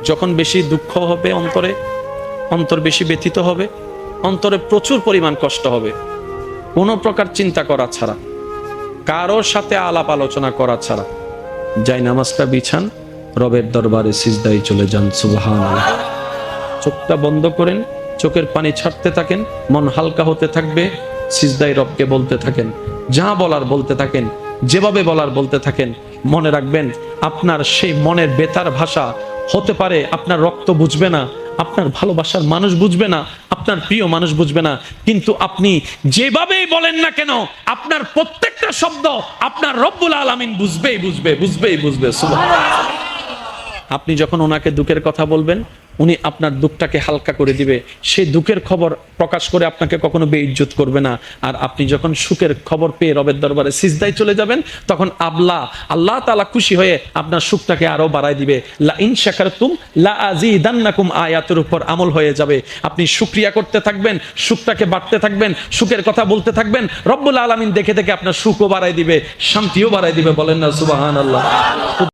যখন বেশি দুঃখ হবে অন্তরে, অন্তর বেশি ব্যথিত হবে, অন্তরে প্রচুর পরিমাণ কষ্ট হবে, কোনো প্রকার চিন্তা করা ছাড়া, কারোর সাথে আলাপ আলোচনা করা ছাড়া যাই নামাজটা বিছান, রবের দরবারে সিজদায় চলে যান। সুবহানাল্লাহ। চোখটা বন্ধ করেন, চোখের পানি ছাড়তে থাকেন, মন হালকা হতে থাকবে, সিজদায় রবকে বলতে থাকেন, যা বলার বলতে থাকেন, যেভাবে বলার বলতে থাকেন। মনে রাখবেন, আপনার সেই মনের বেতার ভাষা হতে পারে আপনার রক্ত বুঝবে না, আপনার ভালোবাসার মানুষ বুঝবে না, আপনার প্রিয় মানুষ বুঝবে না, কিন্তু আপনি যেভাবেই বলেন না কেন, আপনার প্রত্যেকটা শব্দ আপনার রব্বুল আলামিন বুঝবেই বুঝবে। সুবহানাল্লাহ। আপনি যখন ওনাকে দুঃখের কথা বলবেন, উনি আপনার দুঃখটাকে হালকা করে দিবে। সেই দুঃখের খবর প্রকাশ করে আপনাকে কখনো বেইজ্জত করবে না। আর আপনি যখন সুখের খবর পেয়ে রবের দরবারে সিজদায় চলে যাবেন, তখন আল্লাহ তাআলা খুশি হয়ে আপনার সুখটাকে আরো বাড়ায় দিবে। লা ইন শাকারতুম লা আযীদান্নাকুম আয়াতের উপর আমল হয়ে যাবে। আপনি শুকরিয়া করতে থাকবেন, সুখটাকে বাড়তে থাকবেন, সুখের কথা বলতে থাকবেন, রব্বুল আলামিন দেখে দেখে আপনার সুখও বাড়ায় দিবে, শান্তিও বাড়ায় দিবে। বলেন না সুবহানাল্লাহ।